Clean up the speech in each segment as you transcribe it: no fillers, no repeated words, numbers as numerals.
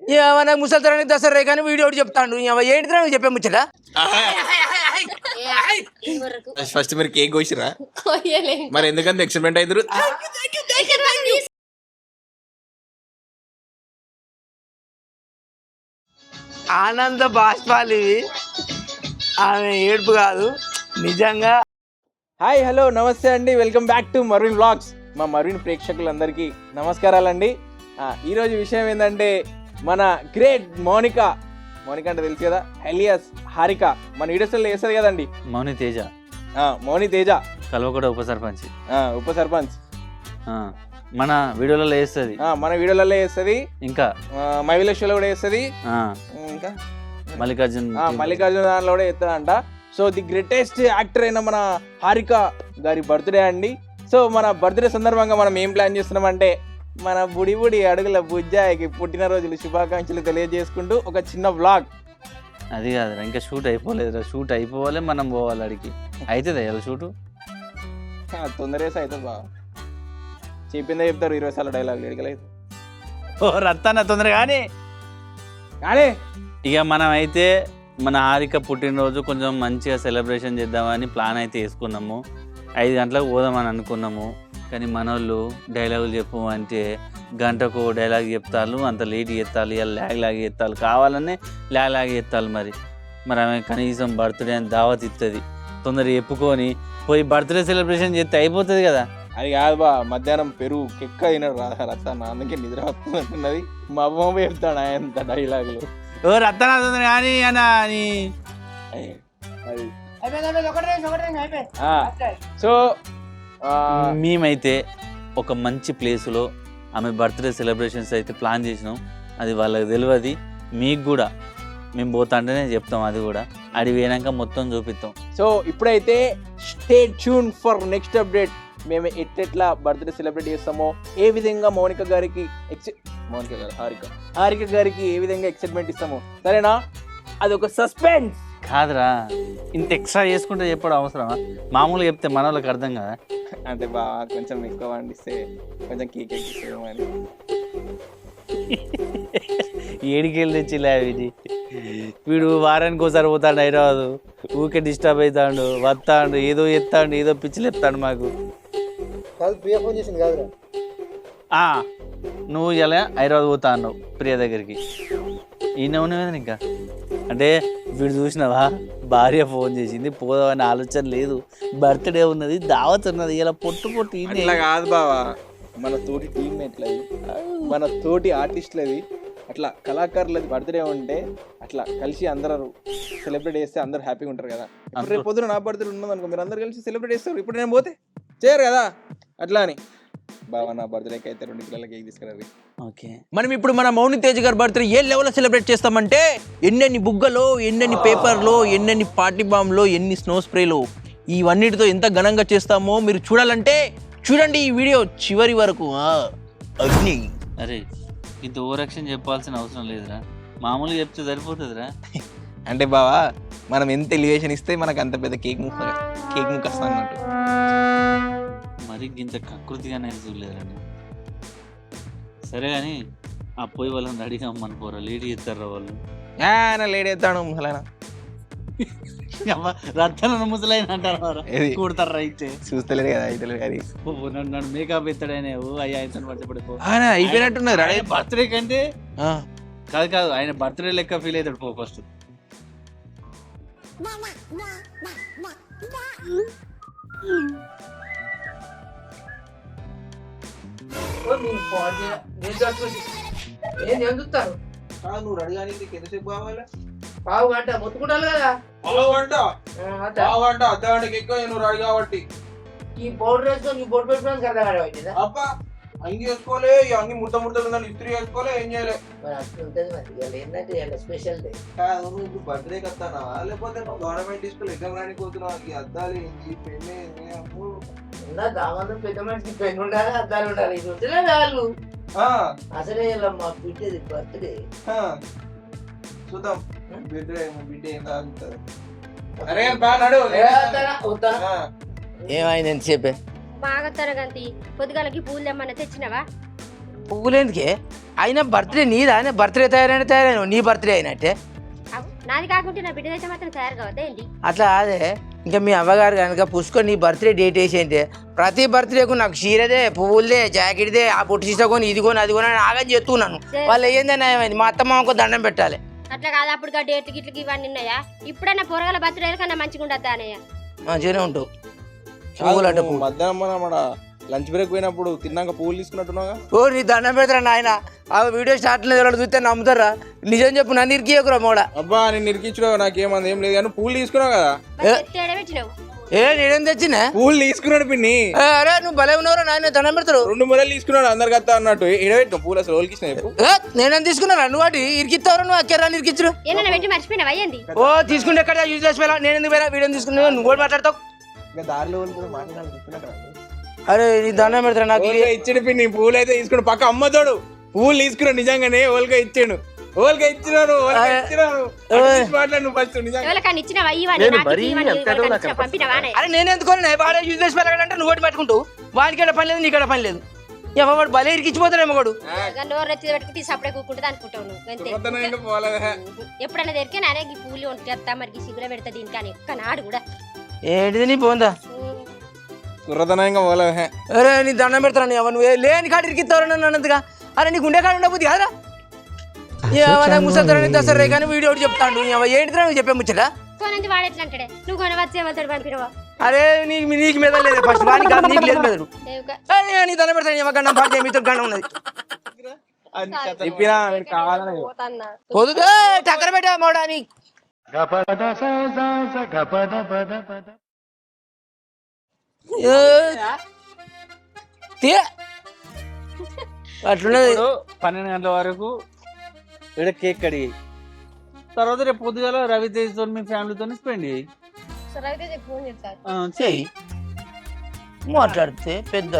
ఏమన్నా ముసలితరానికి దసరా కానీ వీడియో చెప్తాడు ఏంటిదా నువ్వు చెప్పే ముచ్చట ఫస్ట్ మీరు కేక్ కోసిరా మరి ఎందుకంత ఎక్స్పెరిమెంట్ అవుతారు ఆనంద బాష్పాలు ఇవి ఆమె ఏడుపు కాదు నిజంగా. హాయ్ హలో నమస్తే అండి, welcome back to Marvin vlogs. మా మర్విన్ ప్రేక్షకులందరికీ నమస్కారాలండి. ఈరోజు విషయం ఏంటంటే మన గ్రేట్ మౌనిక అంటే తెలుసు కదా, ఎలియాస్ హారిక మన వీడియోస్లో వేస్తుంది కదండి, మౌని తేజ కల్వకోట ఉప సర్పంచ్ మన వీడియోలలో వేస్తుంది, ఇంకా మైవిల షోలో కూడా వేస్తుంది, ఇంకా మల్లికార్జున దానిలో కూడా వేస్తుందంట. సో ది గ్రేటెస్ట్ యాక్టర్ అయిన మన హారిక గారి బర్త్డే అండి. సో మన బర్త్డే సందర్భంగా మనం ఏం ప్లాన్ చేస్తున్నామంటే మన బుడి అడుగుల బుజ్జాయికి పుట్టినరోజులు శుభాకాంక్షలు తెలియజేసుకుంటూ ఒక చిన్న వ్లాగ్. అది కాదురా, ఇంకా షూట్ అయిపోలేదురా, షూట్ అయిపోవాలి, మనం పోవాలి అడిగి. అవుతుంది ఇలా షూటు తొందరేసి అవుతుంది బాగా, చెప్పిందే చెప్తారు 20 సార్లు డైలాగ్ ఎడగలేదు. ఓ రత్తాన తొందర కానీ ఇక మనం అయితే మన హారిక పుట్టినరోజు కొంచెం మంచిగా సెలబ్రేషన్ చేద్దామని ప్లాన్ అయితే వేసుకున్నాము. 5 గంటలకు పోదామని అనుకున్నాము, కానీ మన వాళ్ళు డైలాగులు చెప్పు అంటే గంటకు డైలాగ్ చెప్తారు, అంత లేట్ చెప్తారు, ఇలా లాగ్ చెప్తారు, కావాలనే లాగ్ చెప్తారు. మరి ఆమె కనీసం బర్త్డే అని దావత్ ఇస్తుంది, తొందర చెప్పుకొని పోయి బర్త్డే సెలబ్రేషన్ చేస్తే అయిపోతుంది కదా. అది కాదు బా, మధ్యాహ్నం పెరుగు కెక్క తినడు రత్తాన్న, అందుకే నిద్ర వస్తున్నది. మా అమ్మ చెప్తాడు ఆయన డైలాగులు. ఓ రత్తాన తొందర కానీ అని. సో మేమైతే ఒక మంచి ప్లేస్లో ఆమె బర్త్డే సెలబ్రేషన్స్ అయితే ప్లాన్ చేసినాం. అది వాళ్ళకి తెలియదు, మీకు కూడా మేము పోతా అంటేనే చెప్తాం, అది కూడా అడిగి పోయినాక మొత్తం చూపిస్తాం. సో ఇప్పుడైతే stay tune for next update. మేము ఎట్లా బర్త్డే సెలబ్రేట్ చేస్తామో, ఏ విధంగా మౌనిక గారికి హారిక గారికి ఏ విధంగా ఎక్సైట్మెంట్ ఇస్తామో, సరేనా? అది ఒక సస్పెన్స్ కాదురా, ఇంత ఎక్స్ట్రా చేసుకుంటే చెప్పడం అవసరమా? మామూలుగా చెప్తే మన వాళ్ళకి అర్థం కదా. అంటే బాగా కొంచెం ఎక్కువ వండిస్తే కొంచెం కేక్ ఎక్కిస్తామని. ఏడికెళ్ళి తెచ్చిలే ఇది. వీడు వారానికి ఒకసారి పోతాడు హైదరాబాదు, ఊకే డిస్టర్బ్ అవుతాడు, వస్తాడు, ఏదో ఎత్తాడు, ఏదో పిచ్చిలు ఎత్తాడు మాకు. నువ్వు ఇలా హైదరాబాద్ పోతా అన్నావు ప్రియ దగ్గరికి, ఈయన ఉన్నది ఇంకా. అంటే వీడు చూసినావా, భార్య ఫోన్ చేసింది, పోదామని ఆలోచన లేదు, బర్త్డే ఉన్నది, దావత్ ఉన్నది, ఇలా పొట్టు ఇట్లా కాదు బావా, మన తోటి టీమ్మేట్లది, మన తోటి ఆర్టిస్టులది, అట్లా కళాకారులది బర్త్డే ఉంటే అట్లా కలిసి అందరూ సెలబ్రేట్ చేస్తే అందరూ హ్యాపీగా ఉంటారు కదా. రేపు పొద్దున నా బర్త్డే ఉన్నది అనుకో, మీరు అందరు కలిసి సెలబ్రేట్ చేస్తారు, ఇప్పుడు నేను పోతే చేయరు కదా, అట్లా అని. బావా నా బర్త్డేకి అయితే 2 కిలోల కేక్ తీసుకురండి. ఓకే, మనం ఇప్పుడు మన మౌని తేజ్ గారి బర్త్డే ఏ లెవెల్లో సెలబ్రేట్ చేస్తామంటే, ఎన్నెన్ని బుగ్గలో, ఎన్నెన్ని పేపర్లో, ఎన్నెన్ని పార్టీ బాంబ్లో, ఎన్ని స్నో స్ప్రేలో, ఇవన్నిటితో ఎంత ఘనంగా చేస్తామో మీరు చూడాలంటే చూడండి ఈ వీడియో చివరి వరకు. అగ్ని అరే, ఇంత ఓవరాక్షన్ చెప్పాల్సిన అవసరం లేదురా, మామూలుగా చెప్తే సరిపోతుందిరా. అంటే బావా, మనం ఎంత ఎలివేషన్ ఇస్తే మనకు అంత పెద్ద కేక్ ముక్క వస్తా అన్నట్టు. మరి ఇంత కకృతిగా నేను చూడలేదండి. సరే కానీ ఆ పోయి వాళ్ళని రెడీ కమ్మని పోరా, లేడీ ఎత్తారా వాళ్ళు. లేడీ ఎత్తాడు ముసలైన, రత్తన ముసలైన అంటారు, కూడతారు అయితే చూస్తలేదు కదా. అయితే నన్ను మేకప్ ఎత్తాడనే అయ్యా ఆయన పడిపో అయిపోయినట్టున్నది. బర్త్డే కంటే కాదు, ఆయన బర్త్డే లెక్క ఫీల్ అవుతాడు పో ఫస్ట్. నువ్వు రెడీ కానీ ఎంతసేపు కావాలి? పావు గంట మొత్తుకుంటాను కదా. అర్ధగంటకి ఎక్కువ నువ్వు రెడీ కాబట్టి ఈ పౌడర్ వేసుకొని ఈ బొట్టు పెట్టుకోవడానికి అర్థం అబ్బా అంగి వేసుకోలే, అన్ని ముద్దలు ఉందని ఇస్త్రీ వేసుకోలే, ఏం చేయలే. స్పెషల్ డే కాదు, నువ్వు బర్త్డే వస్తానా లేకపోతే గవర్నమెంట్ స్కూల్ ఎగ్జామ్ రానికి పోతున్నావు? ఈ అద్దాలు ఈ పెన్ను పెద్ద మనిషికి పెన్ను ఉండాలి, అద్దాలు ఉండాలి, ఇది ఉంటేనే చాలు. అసలే మా బిడ్డది బర్త్డే, చూద్దాం బిడ్డ ఏం తాగుతుంది. ఏమైంది ఎంతసేపే? బాగా తరగంతి పొద్దుగాలకి పూలు తెమ్మని తెచ్చినవా? పువ్వులు ఎందుకే? అయినా బర్త్డే నీదా ఆయన బర్త్డే తయారైన నీ బర్త్డే అయినట్టే నాది కాకుంటే నా బిడ్డ అయితే మాత్రం తయారు కావద్దా ఏంటి? అట్లా అదే ఇంకా మీ అవ్వగారు కనుక పుష్కొని నీ బర్త్డే డేట్ వేసేంటే ప్రతి బర్త్డేకు నాకు చీరదే పువ్వులదే జాకెట్దే ఆ పొట్టు తీసుకొని ఇది కొని అది కొని అని ఆగని చెప్తున్నాను. వాళ్ళు ఏందని ఏమైంది మా అత్తమ్మకు దండం పెట్టాలి. అట్లా కాదు, అప్పుడు డేట్లు గిట్లకి ఇవన్నీ ఉన్నాయా? ఇప్పుడన్నా పొరగల బర్త్డే కన్నా మంచిగా ఉండద్దా అనయ్య? మంచిగానే ఉంటావు. పువ్వులు అంటే పువ్వు. మధ్యాహ్నం మన లంచ్ బ్రేక్ పోయినప్పుడు తిన్నాక పువ్వులు తీసుకున్నట్టున్నాగా. ఓ నీ దండం పెడతారా నాయన, ఆ వీడియో స్టార్ట్లో ఎవరు చూస్తే నమ్ముతారా? నిజం చెప్పు, నన్ను ఇరికియకురా మోడ. అబ్బా నేను ఇరికించు నాకేమంది ఏం లేదు కానీ పువ్వులు తీసుకున్నావు కదా. పెట్టినావు నేనేం తెచ్చినా పువ్వులు తీసుకున్నాడు పిన్ని. అరే నువ్వు భలే ఉన్నావురా నాయన, దండం పెడతారు. 2 మురలు తీసుకున్నాడు అందరికి వస్తా అన్నట్టు. ఎడబెట్టిన పూలు అసలు వాళ్ళకి నేనేం తీసుకున్నారా నువ్వు వాటి ఇరికిస్తావు నువ్వు అక్కరా ఇరికించరు. ఏమన్నా పెట్టి మర్చిపోయినావా ఏంది? ఓ తీసుకుంటే ఎక్కడ యూజ్ పోయినా నేను ఎందుకు పోయినా వీడియో తీసుకున్నా నువ్వు కూడా మాట్లాడతావు. దారిలో అరే నీ దండం పెడతారా నాకు ఇచ్చాడు పిన్ని. పువ్వులు అయితే తీసుకున్నాడు పక్క అమ్మతోడు. పువ్వులు తీసుకున్నాడు నిజంగానే ఓల్గా ఇచ్చాడు. ఓల్గా ఇచ్చినాను మాట్లాడు ఫస్ట్ నిజంగా. ఎవరికన్నా ఇచ్చినావా? ఇవన్నీ పంపినవా? అరే నేను ఎందుకు వాడే యూజ్ చేసి వెళ్ళాడంటే నువ్వు ఒకటి పట్టుకుంటావు. వాడికి పని లేదు నీకు పని లేదు. ఎవడు భలే ఇరికిచ్చిపోతాడేమో వాడు. నోరు నెత్తి పెట్టుకుంటే సప్పుడే కూకుంటుంది అనుకుంటావు నువ్వు. ఎప్పుడన్నా దొరికే నానే ఈ పూలు వంటేస్తా మరి సిగ్గులో పెడతా దీనికి అని ఒక్క నాడు కూడా. ఏంటిది నీ పోందా కుర్రతనంగా పోలే. అరే నీ దండం పెడతాను నువ్వు లేని కాడ ఇరికిస్తావు నన్ను అన్నట్టుగా. అరే నీకు ఉండే కాడ ఉండబోద్ది కాదురా. ముసలి దసరా కానీ వీడియో చెప్తాను. ఏంటిదా నువ్వు చెప్పే ముచ్చట? కొనంది వాడు ఎట్లా అంటాడే? నువ్వు కొనవచ్చు ఏమవుతాడు పంపినవా? అరే నీకు మీద లేదు ఫస్ట్ వానికి నీకు లేదు మెదడు. నీ దండం పెడతాను గండం పాటు మీతో గండం ఉన్నది. పొద్దుగా టక్కర పెట్టా మోడా నీ అట్లున్నది. 12 గంటల వరకు ఇక్కడ కేక్ కడిగి తర్వాత రేపు పొద్దుగాల రవితేజ్తో మీ ఫ్యామిలీతో స్పెండ్ చేయి. చెయ్యి మాట్లాడితే పెద్ద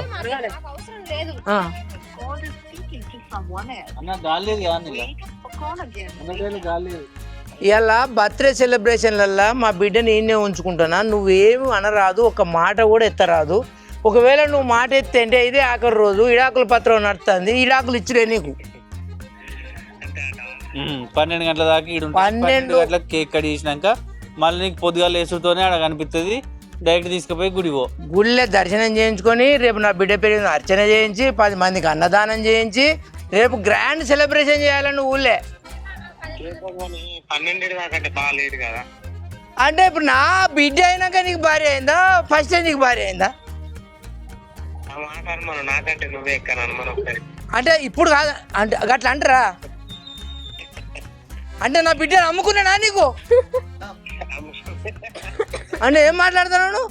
అన్న గాలేదు గాలేదు. ఇలా బర్త్డే సెలబ్రేషన్లల్లో మా బిడ్డని నేనే ఉంచుకుంటున్నా. నువ్వేమి అనరాదు, ఒక మాట కూడా ఎత్తరాదు. ఒకవేళ నువ్వు మాట ఎత్తే అంటే ఇదే ఆఖరి రోజు ఇడాకుల పత్రం నడుస్తుంది. ఇడాకులు ఇచ్చిరే నీకు 12 గంటల దాకా 12 గంటలకు కేక్ కట్ చేసినాక మళ్ళీ నీకు పొద్దుగాల వేసుతోనే అక్కడ కనిపిస్తుంది. డైరెక్ట్ తీసుకుపోయి గుడివో గుళ్ళే దర్శనం చేయించుకొని రేపు నా బిడ్డ పేరు అర్చన చేయించి 10 మందికి అన్నదానం చేయించి రేపు గ్రాండ్ సెలబ్రేషన్ చేయాలని ఊళ్ళే. అంటే ఇప్పుడు నా బిడ్డ అయినాక నీకు భార్య అయిందా ఫస్ట్ నీకు భార్య అయిందా? అంటే ఇప్పుడు కాదు అంటే అట్లా అంటారా? అంటే నా బిడ్డను అమ్ముకున్నానా నీకు? అంటే ఏం మాట్లాడుతున్నాను?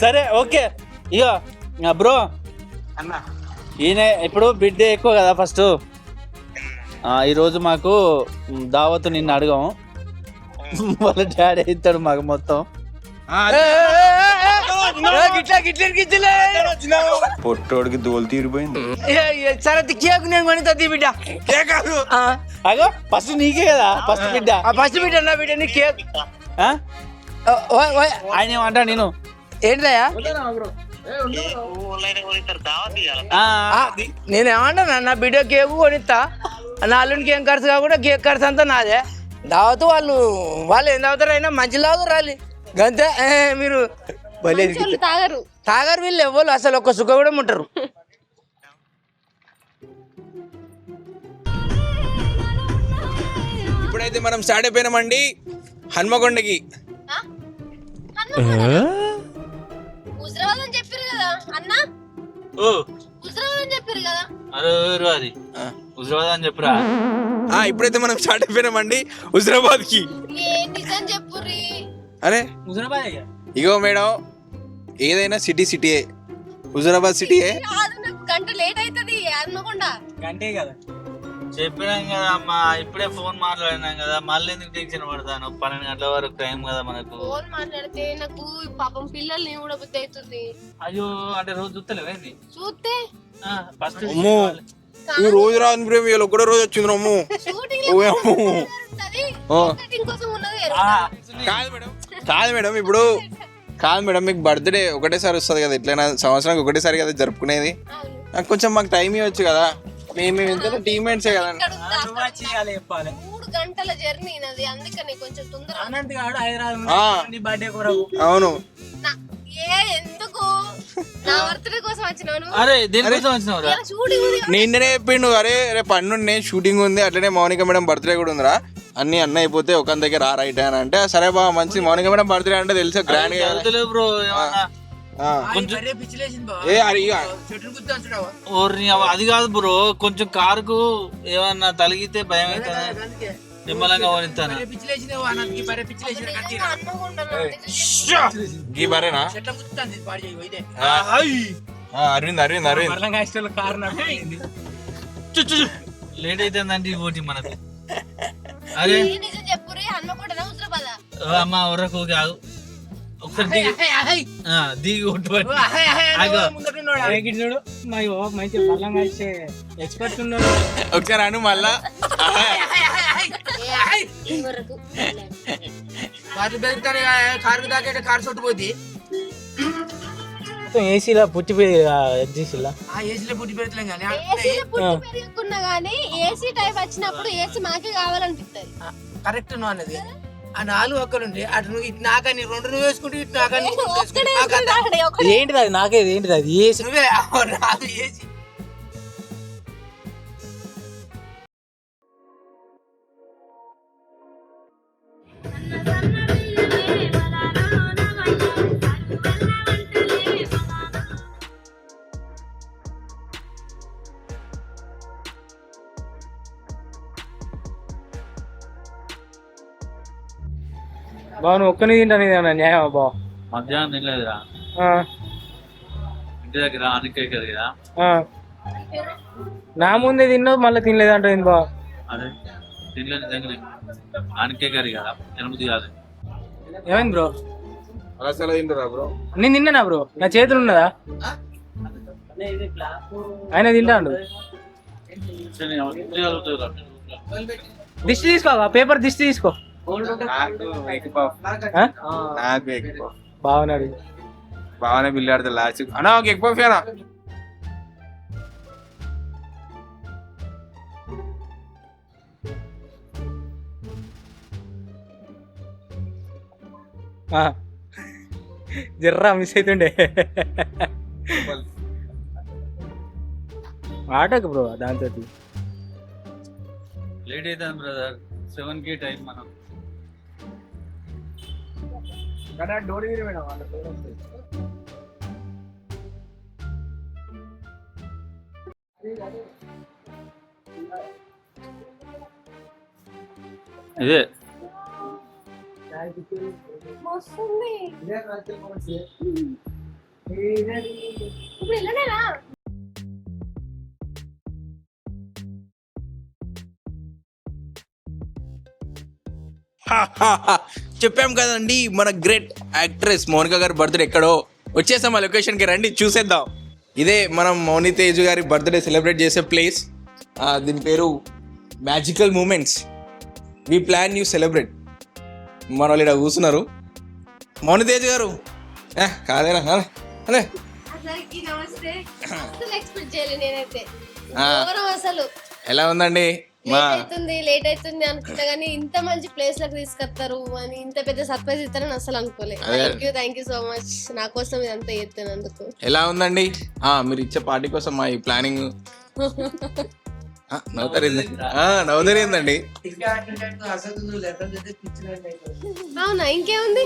సరే ఓకే. ఇక బ్రో ఈయన ఇప్పుడు బిడ్డ ఎక్కువ కదా. ఫస్ట్ ఈరోజు మాకు దావత్ నిన్ను అడగాము. వాళ్ళ డాడీ ఇస్తాడు మాకు మొత్తం. పొట్టోడికి దోలు తీరిపోయింది. సరే కేక్ నేను కొని తీ బిడ్డ. అగో ఫస్ట్ నీకే కదా ఫస్ట్ బిడ్డ. ఫస్ట్ బిడ్డ నా బిడ్డ నీ కేక్. ఆయన ఏమంటా నేను ఏంటయ్యా నేనేమంటా నా బిడ్డ కేక్ కొనిస్తా. నా అల్లునికి ఏం ఖర్చు కాకుండా కేక్ ఖర్చు అంతా నాదే. దావత్ వాళ్ళు ఏం తాగుతారు అయినా మంచి తాగుతారు రాలి గంతే. మీరు తాగరు వీళ్ళు ఎవ్వరు అసలు ఒక్క సుఖ కూడా ఉంటారు. ఇప్పుడైతే మనం స్టార్ట్ అయిపోయినామండి హన్మకొండకి. ఇప్పుడైతే మనం స్టార్ట్ అయిపోయినామండి హుజరాబాద్ కి. అరే ఇగో మేడం ఏదైనా సిటీయే. హుజరాబాద్ సిటీయే. గంట లేట్ అవుతుంది గంటే కదా చెప్పినాం కదా అమ్మా. ఇప్పుడే ఫోన్ మాట్లాడినాం కదా మళ్ళీ ఎందుకు టెన్షన్ పడతాను? 12 గంటల వరకు టైం కదా మనకు. ఫోన్ మాట్లాడితే నాకు పాపం పిల్లల్ని కూడా బుద్ధి అవుతుంది. అయ్యో అంటే రోజు చూస్తలేవేంది? చూస్తే ఫస్ట్ రోజు రాదు ప్రేమ ఒకటే రోజు వచ్చింది రమ్ము. కాదు మేడం ఇప్పుడు కాదు మేడం మీకు బర్త్డే ఒకటేసారి వస్తుంది కదా. ఎట్లయినా సంవత్సరానికి ఒకటేసారి కదా జరుపుకునేది. నాకు కొంచెం మాకు టైం ఇవ్వచ్చు కదా. మేము ఎంత టీమ్మేట్సే కదండి. 3 గంటల జర్నీ నాది, అందుకని కొంచెం తొందర. అవును ఎందుకు నా బర్త్డే కోసం వచ్చినాను? అరే దేనికోసం వచ్చినావురా? షూటింగ్ ఉంది. నిన్ననే చెప్పిండు, అరే రేపు అన్నుండి షూటింగ్ ఉంది, అట్లనే మౌనిక మేడం బర్త్డే కూడా ఉందిరా, అన్ని అన్న అయిపోతే ఒక దగ్గర రైట్ అని అంటే, సరే బా మంచి మౌనిక మేడం బర్త్డే అంటే తెలుసా గ్రాండ్ గా. బ్రో ఏమన్నా అది కాదు బ్రో, కొంచెం కారుకు ఏమన్నా తలిగితే భయం అవుతుంది, నిమ్మలంగా ఓనిస్తాను. గీ బరేనా అరవింద్ అరవింద్ అరవింద్ లేట్ అవుతుందంటే పోటీ మనకు. అరే చెప్పురే హన్మకొండనా హుజరాబాదా? అమ్మ ఉర్రకు కాదు, ఒకసారి దిగి దిగి కొట్టు ఎక్స్పర్ట్ ఉన్నాడు. ఒకసారి అను మళ్ళా కారు దాకా కారు చుట్టుపోద్ది. ఏసీలో పుట్టి ఏసీలో పుట్టి పెడతలేం కానీ పెరుగుకున్నా గానీ ఏసీ టైప్ వచ్చినప్పుడు ఏసీ మాకే కావాలనిపిస్తుంది. కరెక్ట్ నువ్వు అన్నది. ఆ 4 ఒక్కరుండి అటు నువ్వు ఇటు నాకని 2 నువ్వు వేసుకుంటే ఇటు నాకని ఏంటిది అది? నాకేది ఏంటిది అది? ఏసీ నువ్వే రాదు ఏసీ. బాను ఒక్కని తింటాను న్యాయం బా. మధ్యాహ్నం తినలేదురా, ఇంటి దగ్గర అనికే కదా. నా ముందే తిన్నావు మళ్ళీ తినలేదంట బా. అదే తినలేదు నిజంగానే, అనికే కర్రీ కదా, తినబుద్ధి కాదు. ఏమైంది బ్రో? అసలు తింటారా బ్రో? నేను తిన్నానా బ్రో? నా చేతులు ఉన్నదా? ఆయన తింటాడు. దిష్టి తీసుకో, పేపర్ దిష్టి తీసుకో. బాగున్నాడు బాగానే బిల్లాడుతా లాస్ట్ అన్నా ఒక ఎక్కువ ఫేనా. జర్రా మిస్ అవుతుండే ఆటకు బ్రో. దాంతో లేట్ అవుతుంది బ్రదర్, 7కి టైం మనం. ఇదే ఇప్పుడు వెళ్ళనేనా? చెప్పాం కదండి, మన గ్రేట్ యాక్ట్రెస్ మౌనిక గారి బర్త్డే ఎక్కడో. వచ్చేసాం ఆ లొకేషన్కి, రండి చూసేద్దాం. ఇదే మనం మౌని తేజ్ గారి బర్త్డే సెలబ్రేట్ చేసే ప్లేస్. దీని పేరు magical moments. We plan you celebrate. మన వాళ్ళు ఇక్కడ కూర్చున్నారు. మౌని తేజ్ గారు కాదేనా అదే అందరికి నమస్తే. అసలు ఎక్స్పెక్ట్ చేయలేదు నేనైతే. అసలు ఎలా ఉందండి? లేట్ అవుతుంది అనుకుంటా గానీ ఇంత మంచి ప్లేస్ లకు తీసుకొస్తారు అని, ఇంత పెద్ద సర్ప్రైజ్ ఇస్తారని అసలు అనుకోలేదు. థ్యాంక్ యూ సో మచ్ నా కోసం ఇదంతా చేస్తున్నందుకు. ఎలా ఉందండి మీరు ఇచ్చే పార్టీ కోసం మా ఈ ప్లానింగ్? నవ్వుతారేందండి? అవునా, ఇంకేముంది?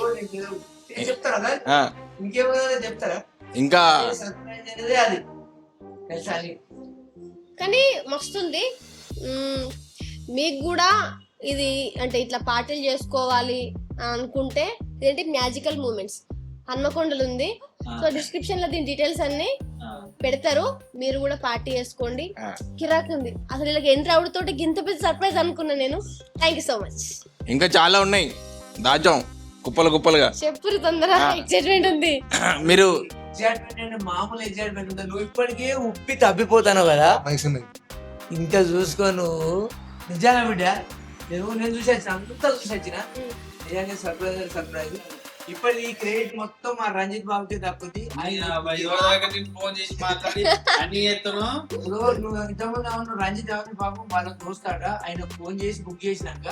ఇంకా కానీ మస్తుంది. మీకు కూడా ఇది అంటే ఇట్లా పార్టీలు చేసుకోవాలి అనుకుంటే ఇదేంటి మ్యాజికల్ మూమెంట్స్ హన్మకొండలు ఉంది. సో డిస్క్రిప్షన్ లో దీని డీటెయిల్స్ అన్ని పెడతారు, మీరు కూడా పార్టీ చేసుకోండి. కిరాక్ ఉంది అసలు. ఇలా ఎంట్రీ అవుట్ తోటి గింత పెద్ద సర్ప్రైజ్ అనుకున్నా నేను. Thank you so much. ఇంకా చాలా ఉన్నాయి, దాచాం కుప్పలు కుప్పలుగా. చెప్పు తొందర, ఎక్సైట్మెంట్ ఉంది. మీరు మామూలు ఎగ్జైట్మెంట్ ఉంటుంది. నువ్వు ఇప్పటికే ఉప్పి తప్పిపోతాను కదా, ఇంకా చూసుకో నువ్వు. నిజంగా బిడ్డ నేను చూసి వచ్చిన, అంతా చూసి వచ్చిన. నిజంగా సర్ప్రైజ్. ఇప్పుడు ఈ క్రెడిట్ మొత్తం మా రంజిత్ బాబుకి దక్కుద్ది. ఫోన్ చేసి మాట్లాడి అన్ని చేస్తున్నావు. ఇప్పుడు నువ్వు ఇంతకుముందు ఏమన్నా రంజిత్ ఎవరిని పాపం వాళ్ళకి చూస్తాడ, ఆయన ఫోన్ చేసి బుక్ చేసినాక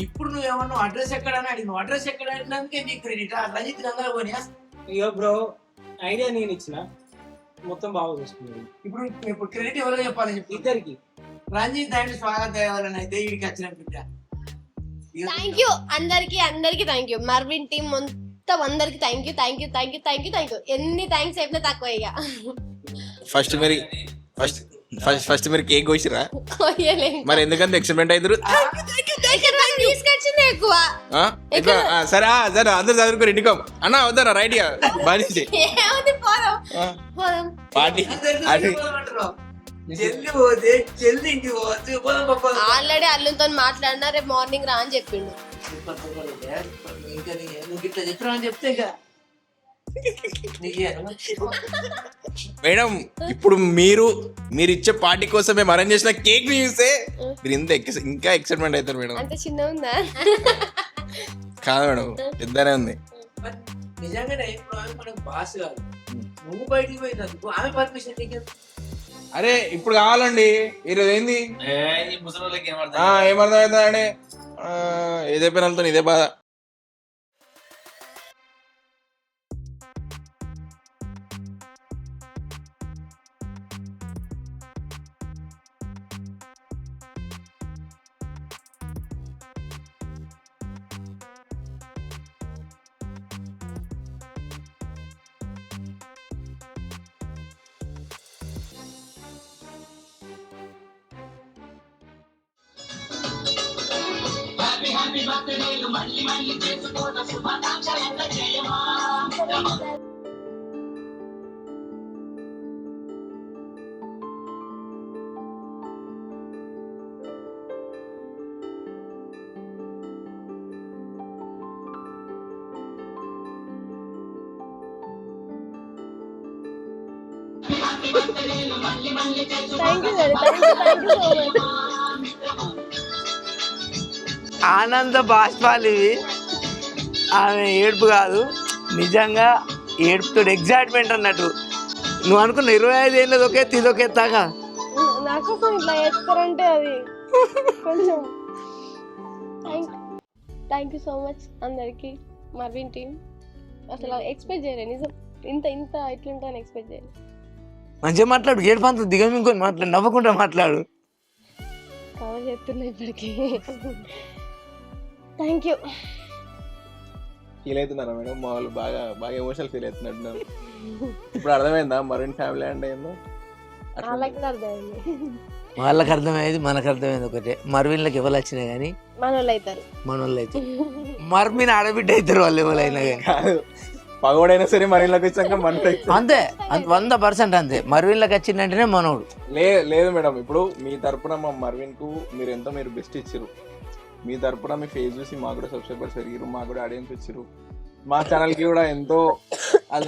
ఇప్పుడు నువ్వు ఏమన్నా అడ్రస్ ఎక్కడ అని అడిగినావు. అడ్రస్ ఎక్కడ అడిగినాకే నీకు క్రెడిట్. రంజిత్ గంగా పోనీ ఇక బ్రో ఐడియా నేను ఇచ్చిన మొత్తం బాగా చూసుకున్నాను. ఇప్పుడు క్రెడిట్ ఎవరో చెప్పాలని చెప్పి ఇద్దరికి రంజిత్ ఆయన స్వాగతం అవ్వాలని అయితే వీడికి వచ్చిన బిడ్డ. థ్యాంక్ యూ అందరికి థ్యాంక్ యూ. మర్విన్ టీం మొత్తం అందరికి థ్యాంక్ యూ. ఎన్ని థ్యాంక్స్ చెప్పినా తక్కువ ఇక. ఫస్ట్ మీరు కేక్ కోసిరా మరి ఎందుకంత ఎక్స్పెరిమెంట్ అవుతారు తీసుకొచ్చింది ఎక్కువ. సరే సరే అందరు చదువుకోరు ఇంటికో అన్న వద్దారా రైట్ బాగా ఏముంది పోదాం. పార్టీ జల్ది పోతే జల్ది ఇంటికి పోవచ్చు. ఆల్రెడీ అల్లుతో మాట్లాడినా రేపు మార్నింగ్ రా అని చెప్పిండు. ఇంకా నువ్వు ఇట్లా చెప్పినా అని చెప్తే ఇక మేడం ఇప్పుడు మీరు ఇచ్చే పార్టీ కోసం మేము అరేంజ్ చేసిన కేక్ ని చూస్తే మీరు ఇంకా ఎక్సైట్మెంట్ అవుతారు మేడం. అంత చిన్న ఉందా? కాదు మేడం పెద్దనే ఉంది. నిజంగానే ఇప్పుడు ఆమె మనకు బాస్ కాదు, నువ్వు బయటికి పోయినందుకు ఆమె పర్మిషన్ నీకు. అరే ఇప్పుడు కావాలండి ఈరోజు ఏంది ముసలి ఏమర్థమవుతుందండి ఏదే పనులతో ఇదే బాధ. ఆనంద బాష్పాలు ఇవి. ఆమె ఏడుపు కాదు, నిజంగా ఏడుపుతో ఎగ్జైట్మెంట్ అన్నట్టు. నువ్వు అనుకున్న 25 ఏళ్ళది ఒకే ఇదొకే తాగా నాకోసం ఇట్లా చేస్తారంటే అది కొంచెం థ్యాంక్ యూ సో మచ్ అందరికి. మర్విన్ టీం అసలు ఎక్స్పెక్ట్ చేయలేదు నిజం, ఇంత ఇట్లుంటాను ఎక్స్పెక్ట్ చేయలేదు. మంచిగా మాట్లాడు, ఏడుపు అంత దిగం ఇంకొని మాట్లాడు, నవ్వకుండా మాట్లాడు. కవర్ చేస్తున్నా ఇప్పటికి. Thank you. ఫీల్ అవుతున్నారా మేడం? మా వాళ్ళు బాగా ఎమోషనల్ ఫీల్ అవుతున్నట్టున్నారు. ఇప్పుడు అర్థమైందా మరిన్ ఫ్యామిలీ అంటే ఏందో? వాళ్ళకి అర్థమైంది, వాళ్ళకి అర్థమయ్యేది మనకు అర్థమైంది ఒకటే. మర్విన్లకు ఎవరు వచ్చినా కానీ మనోళ్ళు అవుతారు, మనోళ్ళు అయితే మర్మిన్ ఆడబిడ్డ అవుతారు వాళ్ళు ఎవరైనా కానీ. కాదు పగోడైనా సరే మరిన్లోకి వచ్చాక మనతో అంతే 100% అంతే. మర్విన్లకు వచ్చిందంటేనే మనోడు. లేదు మేడం, ఇప్పుడు మీ తరపున మా మర్విన్ కు మీరు బెస్ట్ ఇచ్చారు. మీ తరపున మీ ఫేస్ చూసి మాకు కూడా సబ్స్క్రైబర్స్ పెరిగారు, మాకు కూడా ఆడియన్స్ వచ్చారు, మా ఛానల్ కి కూడా ఎంతో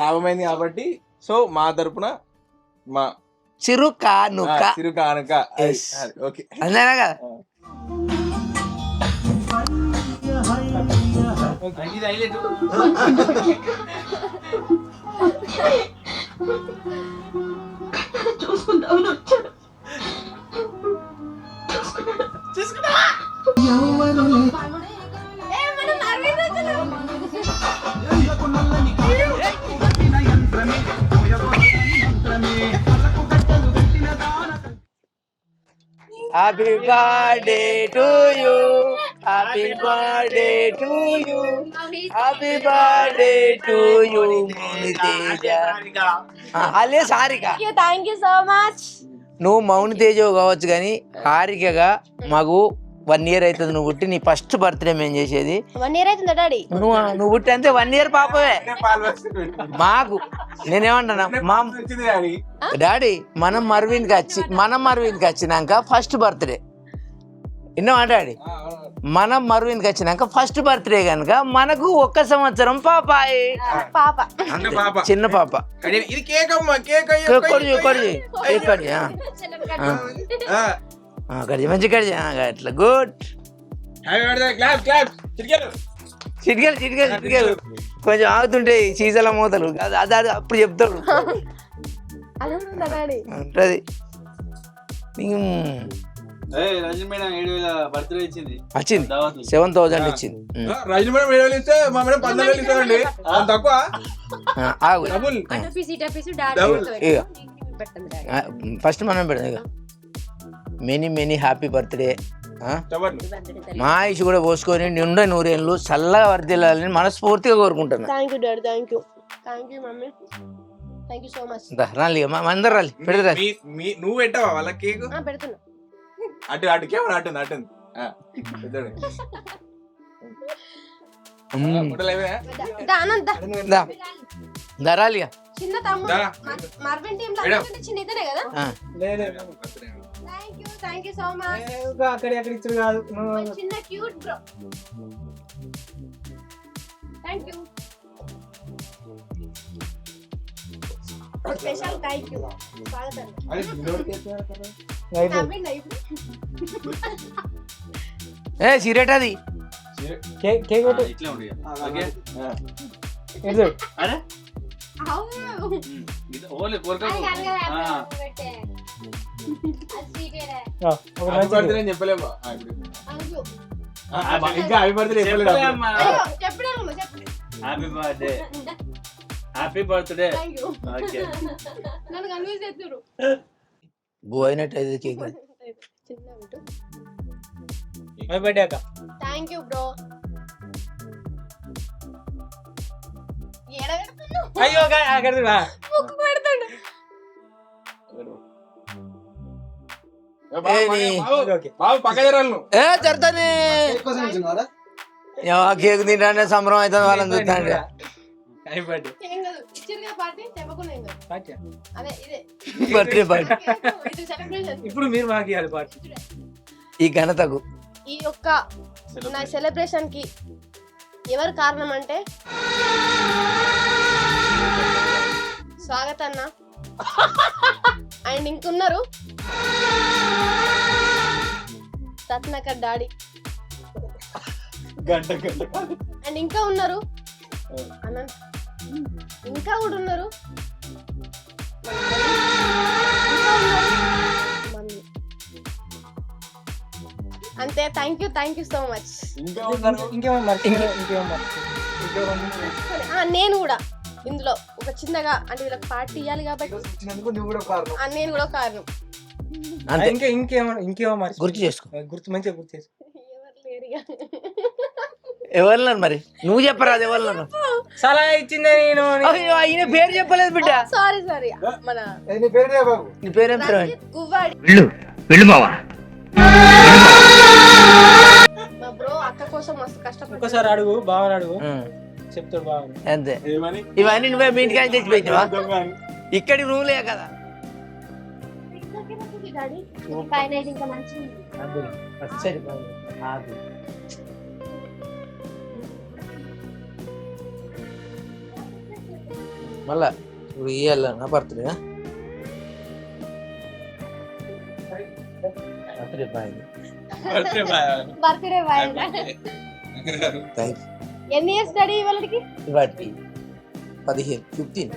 లాభమైంది. కాబట్టి సో మా తరపున మా చిరు కానుక ఓకే అంతేనా కదా. చూసుకుందామని వచ్చాడు. Happy birthday to you, happy birthday to you, happy birthday to you Mouni Teja. అలే Sarika, thank you so much. నువ్వు మౌని తేజ కావచ్చు కానీ హారికగా మాకు 1 year అవుతుంది నువ్వు పుట్టి. నీ ఫస్ట్ బర్త్డే మేము చేసేది 1 year అవుతుందా డాడీ? నువ్వు పుట్టి అంతే 1 year పాపవే మాకు. నేనేమంటున్నా మా డాడీ మనం మర్విన్కి వచ్చినాక ఫస్ట్ బర్త్డే విన్నావా డాడీ? మనం మర్విన్కి వచ్చినాక ఫస్ట్ బర్త్డే కనుక మనకు 1 సంవత్సరం పాపాయి, చిన్న పాప. మంచి కడిచి అట్లా గుడ్. చిటికెలు కొంచెం ఆగుతుంటాయి సీసాల మూతలు అది అప్పుడు చెప్తాడు అలా ఉందా డాడీ? ఉంటుంది రజనీ మేడం 7,000 బర్త్డే ఇచ్చింది వచ్చింది దావత్లు. 7,000 ఇచ్చింది రజనీ మేడం 7,000 ఇస్తే మా మేడం 15,000 ఇస్తారండి. అంత తక్కువ ఆగు డబుల్ ఇక ఫస్ట్ మనం పెడదాం ఇక మెనీ హ్యాపీ బర్త్డే మా ఆయుష్ కూడా పోసుకొని నిండా నూరేళ్ళు చల్లగా వర్దిల్లాలని మనస్ఫూర్తిగా కోరుకుంటున్నా. Thank you daddy, thank you mummy, thank you so much. రాలి అందరు రాలి పెడతా నువ్వు పెట్టావా వాళ్ళ కేక్? పెడుతున్నా. అటు కేవలం అటుంది ధరాలి చిన్న తమ్ముడు మార్విన్ టీమ్ లో చిన్న ఇతనే కదా. Thank you so much. అక్కడ ఇచ్చారు కాదు చిన్న cute bro, thank you special thank you. Cigarette అది కేక్ ఇట్లా ఉండి ఓకే అరే ఓలే కోరుకోకు చెప్పలేము హ్యాపీ బర్త్డే ఓకే నన్ను కన్విన్స్ చేస్తున్నారు. బో అయినట్టు అయితే కేక్ థ్యాంక్ యూ బ్రో. అయ్యో ముక్కు పెడతాడు. పక్క జరాలను జరుగుతానే కేక్ తింటే సంబరం అవుతుంది వాళ్ళని చూస్తాండి. ఏం కాదు, ఇచ్చింది కదా పార్టీ, చెప్పకుండా ఏం కాదు. అదే ఇదే బర్త్డే పార్టీ ఇది సెలబ్రేషన్. ఇప్పుడు మీరు మాకు ఇవ్వాలి పార్టీ. ఈ ఘనతకు ఈ యొక్క నా సెలబ్రేషన్ కి ఎవరు కారణం అంటే స్వాగత్ అన్న అండ్ ఇంకున్నారు రత్నాకర్ డాడీ అండ్ ఇంకా ఉన్నారు అనంత్, ఇంకా కూడా ఉన్నారు మమ్మీ. అంతే. Thank you so much. నేను కూడా ఇందులో ఒక చిన్నగా అంటే వీళ్ళకి పార్టీ ఇవ్వాలి కాబట్టి నేను కూడా కారణం. ఇంకేమో మరి గుర్తు చేసుకో, మంచిగా గుర్తు చేసుకో. ఎవరు లేరుగా. ఎవరు మరి నువ్వు చెప్పరాదు ఎవరు సలహా ఇచ్చిందే నేను. ఆయన పేరు చెప్పలేదు బిడ్డ. సారీ మన నీ పేరేం పేరు? గువ్వాడి మా బ్రో అక్క కోసం మస్తు కష్టపడి. ఒక్కసారి అడుగు బావని అడుగు, చెప్తాడు బావని. అంతే. ఇవన్నీ నువ్వే మీ ఇంటికి తెచ్చి పెట్టివా? ఇక్కడి రూలే కదా. మళ్ళా ఇప్పుడు ఇయ్యాల నా birthday birthday boy. Birthday boy. Thank ఎన్ని ఇయర్స్ డాడీ వాళ్ళకి? వాటికి 15 15.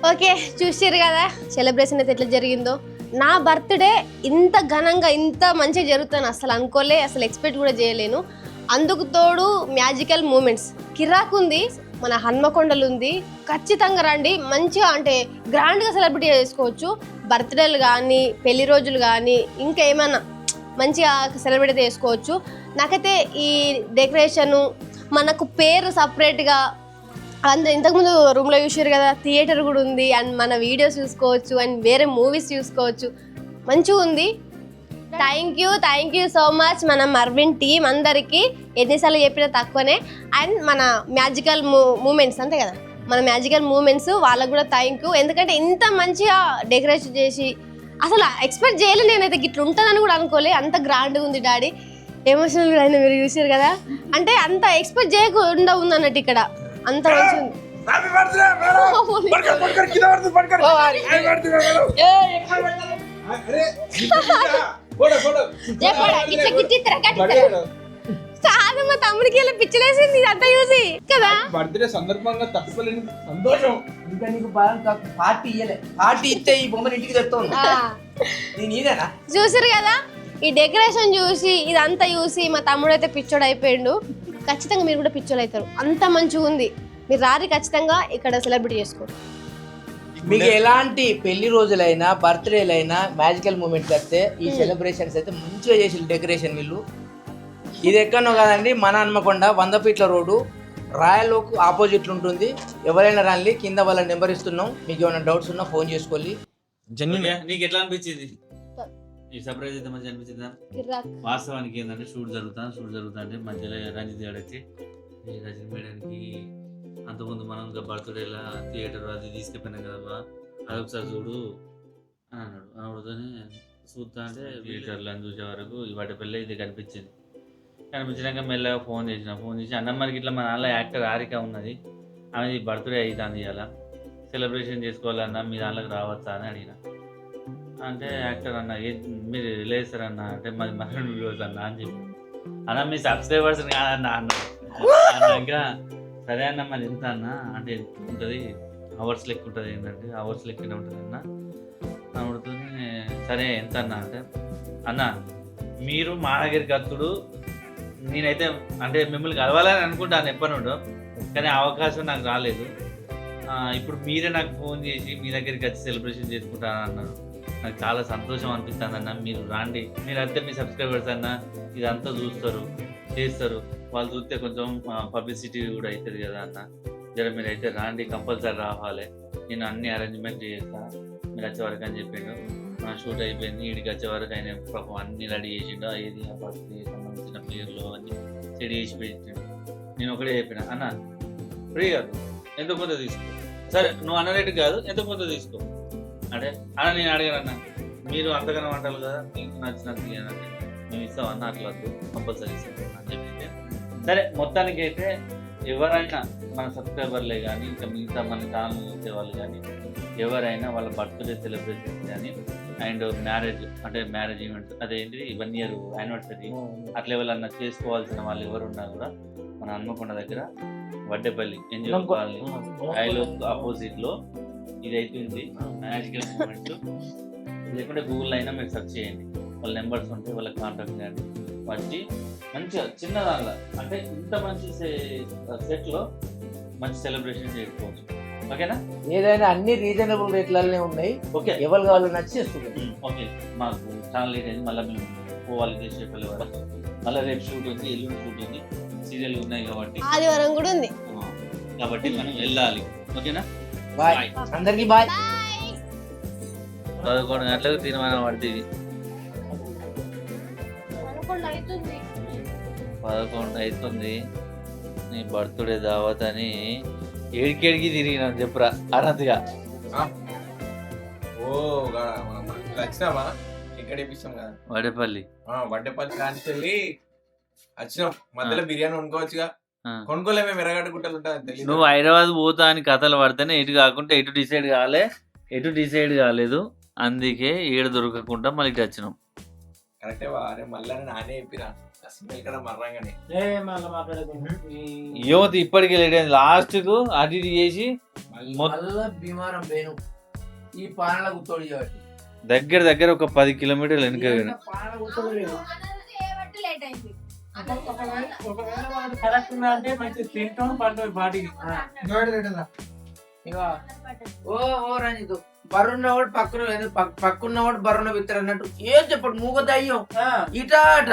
ఓకే, చూసారు కదా సెలబ్రేషన్ అయితే ఎట్లా జరిగిందో. నా బర్త్డే ఇంత ఘనంగా ఇంత మంచిగా జరుగుతుందని అసలు అనుకోలే, అసలు ఎక్స్పెక్ట్ కూడా చేయలేను. అందుకు తోడు మ్యాజికల్ మూమెంట్స్ కిరాక్ ఉంది, మన హన్మకొండలు ఉంది. ఖచ్చితంగా రండి, మంచిగా అంటే గ్రాండ్గా సెలబ్రేట్ చేసుకోవచ్చు. బర్త్డేలు కానీ పెళ్లి రోజులు కానీ ఇంకా ఏమైనా మంచిగా సెలబ్రేట్ చేసుకోవచ్చు. నాకైతే ఈ డెకరేషను మనకు పేరు సపరేట్గా అందరూ ఇంతకుముందు రూమ్లో చూసారు కదా, థియేటర్ కూడా ఉంది అండ్ మన వీడియోస్ చూసుకోవచ్చు అండ్ వేరే మూవీస్ చూసుకోవచ్చు. మంచిగా ఉంది. థ్యాంక్ యూ సో మచ్ మన మర్విన్ టీమ్ అందరికీ. ఎన్నిసార్లు చెప్పినా తక్కువనే. అండ్ మన మ్యాజికల్ మూమెంట్స్ అంతే కదా, మన మ్యాజికల్ మూమెంట్స్ వాళ్ళకు కూడా థ్యాంక్ యూ. ఎందుకంటే ఇంత మంచిగా డెకరేషన్ చేసి అసలు ఎక్స్పెక్ట్ చేయలేదు నేనైతే ఇట్లా ఉంటుందని కూడా అనుకోలే. అంత గ్రాండ్గా ఉంది డాడీ. ఎమోషనల్ కూడా అయినా మీరు చూసారు కదా, అంటే అంత ఎక్స్పెక్ట్ చేయకుండా ఉంది అన్నట్టు ఇక్కడ. అంత మంచిగా ఉంది. చెప్పడా ఇట్లా గిట్టిత్తరా కట్టిత్తరా కాదు మా తమ్ముడికి ఇలా పిచ్చలేసింది ఇదంతా చూసి కదా. బర్త్డే సందర్భంగా తట్టుకోలేని సంతోషం. ఇంకా నీకు పార్టీ ఇయ్యలే, పార్టీ ఇస్తే ఈ బొమ్మని ఇంటికి తెస్తాను నేను ఇదేనా. చూసారు కదా ఈ డెకరేషన్ చూసి ఇదంతా చూసి మా తమ్ముడు అయితే పిచ్చోడు అయిపోయిండు. ఖచ్చితంగా మీరు కూడా పిచ్చోడు అవుతారు, అంత మంచిగా ఉంది. మీరు రారి ఖచ్చితంగా ఇక్కడ సెలబ్రేట్ చేసుకోండి. మీకు ఎలాంటి పెళ్లి రోజులైనా బర్త్డేలైనా మ్యాజికల్ మూమెంట్స్ వస్తే ఈ సెలబ్రేషన్స్ అయితే మంచిగా చేసి డెకరేషన్ వీళ్ళు. ఇది ఎక్కడో కాదండి, మన హన్మకొండ 100 ఫీట్ల రోడ్డు రాయల్లోకి ఆపోజిట్లు ఉంటుంది. ఎవరైనా రండి, కింద వాళ్ళ నెంబర్ ఇస్తున్నాం. మీకు ఏమైనా డౌట్స్ ఉన్నా ఫోన్ చేసుకోవాలి. ఓకే, నీకు ఎట్లా అనిపించింది ఈ సర్ప్రైజ్ అయితే మంచిగా అనిపించిందా? వాస్తవానికి ఏంటంటే షూట్ జరుగుతా అంటే మధ్యలో రంజిత్ గారు వచ్చి రజనీ మేడానికి అంతకుముందు మనం ఇంకా బర్త్డేలా థియేటర్ అది తీసుకెళ్ళిపోయినాం కదా, అదొకసారి చూడు అని అన్నాడు. అడుగుతూనే చూస్తా అంటే థియేటర్లో అని చూసే వరకు వాటి పెళ్ళి ఇది కనిపించినాక మెల్లగా ఫోన్ చేసి అన్న మనకి ఇట్లా మన దాంట్లో యాక్టర్ హారిక ఉన్నది, ఆమె బర్త్డే అవుతుంది ఇలా సెలబ్రేషన్ చేసుకోవాలన్నా మీ దాంట్లోకి రావచ్చా అని అడిగిన. అంటే యాక్టర్ అన్న మీరు లేస్తారన్న అంటే మాది మరణ రోజు అన్న అని చెప్పి. అన్న మీ సబ్స్క్రైబర్స్ కాదన్న అన్నాక సరే అన్న మరి ఎంత అన్న అంటే ఎంత ఉంటుంది, అవర్స్ లెక్క ఉంటుంది ఏంటంటే అవర్స్ లెక్కనే ఉంటుంది అన్న అడుగుతూనే సరే ఎంత అన్న అంటే అన్న మీరు మా దగ్గరికి వస్తుడు నేనైతే అంటే మిమ్మల్ని కలవాలని అనుకుంటాను ఎప్పటి కానీ అవకాశం నాకు రాలేదు. ఇప్పుడు మీరే నాకు ఫోన్ చేసి మీ దగ్గరికి వచ్చి సెలబ్రేషన్ చేసుకుంటాను అన్నారు. నాకు చాలా సంతోషం అనిపిస్తుంది అన్న. మీరు రాండి, మీరు అయితే మీ సబ్స్క్రైబర్స్ అన్న ఇదంతా చూస్తారు చేస్తారు, వాళ్ళు చూస్తే కొంచెం పబ్లిసిటీ కూడా అవుతుంది కదా అన్న. జర మీరు అయితే రాండి, కంపల్సరీ రావాలి, నేను అన్ని అరేంజ్మెంట్ చేస్తాను మీరు వచ్చే వరకు అని చెప్పిండు. షూట్ అయిపోయింది, వీడికి వచ్చే వరకు ఆయన పాపం అన్ని రెడీ చేసిండు, ఏది బర్త్డే సంబంధించిన పేర్లు అన్నీ రెడీ చేసి పెట్టిండు. నేను ఒకటే చెప్పిన అన్న ఫ్రీ కాదు ఎంత కొంత తీసుకో, సరే నువ్వు అన్న రేటు కాదు ఎంత కొంత తీసుకో అంటే అన్న నేను అడిగాను అన్న మీరు అంతగానో అంటారు కదా మీకు నచ్చినంత అంటే మేము ఇస్తాం అన్న అట్లా కంపల్సరీ ఇస్తాం అని చెప్పింది. సరే మొత్తానికి అయితే ఎవరైనా మన సబ్స్క్రైబర్లే కానీ ఇంకా మిగతా మన ఛానల్ చూసే వాళ్ళు కానీ ఎవరైనా వాళ్ళ బర్త్డే సెలబ్రేషన్స్ కానీ అండ్ మ్యారేజ్ ఈవెంట్స్ అదేంటి 1 year యానివర్సరీ అట్లా ఎవరన్నా చేసుకోవాల్సిన వాళ్ళు ఎవరున్నా కూడా మన హన్మకొండ దగ్గర వడ్డేపల్లి ఎన్జిఓ కాలనీ ఐలో ఆపోజిట్లో ఇదైతే ఉంది మ్యాజికల్ మూమెంట్స్. లేకుంటే గూగుల్లో అయినా మీరు సెర్చ్ చేయండి, వాళ్ళ నెంబర్స్ ఉంటే వాళ్ళ కాంటాక్ట్ చేయండి. వచ్చి మంచిగా చిన్న దానిలో అంటే ఇంత మంచి సెట్లో మంచి సెలబ్రేషన్ చేసుకోవచ్చు. ఓకేనా? ఏదైనా అన్ని రీజనబుల్ రేట్లనే ఉన్నాయి. ఓకే, ఎవరు కావాలో నచ్చి చేస్తుంది. ఓకే, మాకు ఛానల్ లేట్ అయింది, మళ్ళీ మేము పోవాలి చేసేపల్లి వరకు. మళ్ళీ రేపు షూట్ ఉంది, ఎల్లుండి షూట్ ఉంది, సీరియల్ ఉన్నాయి కాబట్టి ఆదివారం కూడా ఉంది కాబట్టి మనం వెళ్ళాలి. ఓకేనా? బాయ్ అందరికి బాయ్. 11 గంటలకు తీర్మానం పడుతుంది. 11 అవుతుంది. నీ బర్త్డే దావత్ అని ఏడికేడికి తిరిగినాం చెప్పురా అనంతగా. వచ్చినామా ఇక్కడ ఇప్పిస్తాం కదా వడపల్లి కాంచి వెళ్ళి వచ్చినాం. మధ్యలో బిర్యానీ వండుకోవచ్చుగా, కొనుక్కోలే మేము ఎర్రగడ్డ గుట్టలు ఉంటుంది. నువ్వు హైదరాబాద్ పోతా అని కథలు పడితేనే ఎటు కాకుండా ఎటు డిసైడ్ కాలేదు. అందుకే ఏడు దొరకకుండా మళ్ళీ ఇటు వచ్చినాం. కరెక్టే వారే మళ్ళీ నానే చెప్పిరా ఇక్కడ మర్రంగానే యువత ఇప్పటికే లేట్ అయింది. లాస్ట్ కు అటు ఇటు చేసి భీమారం పేను ఈ పానల గుర్తోడి దగ్గర ఒక 10 kilometers వెనుక కరెక్ట్ అంటే మంచి తింటాం పండుగ పాటికి ఓ రంజిత్ బర్రున్నవాడు పక్కన్నవాడు బర్రున్న విత్తరు అన్నట్టు ఏం చెప్పడు మూగ దయ్యం ఇటా అట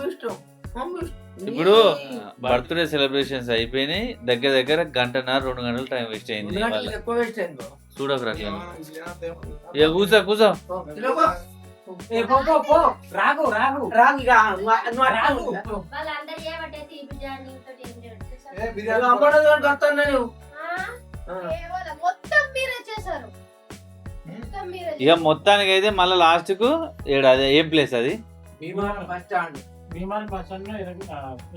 ఇష్టం. ఇప్పుడు బర్త్డే సెలబ్రేషన్స్ అయిపోయినాయి. దగ్గర 1.5-2 గంటలు టైం వేస్ట్ అయింది. ఎక్కువ వేస్ట్ అయింది చూడకు అట్లా కూర్చో రాగు ఇక మొత్తానికి అయితే మళ్ళీ లాస్ట్ కు అదే ఏం ప్లేస్ అది భీమారం బస్ స్టాండ్ భీమాన్ బస్ స్టాండ్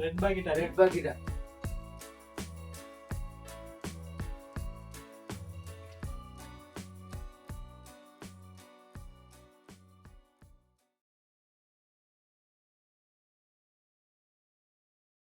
రెడ్ బకెట్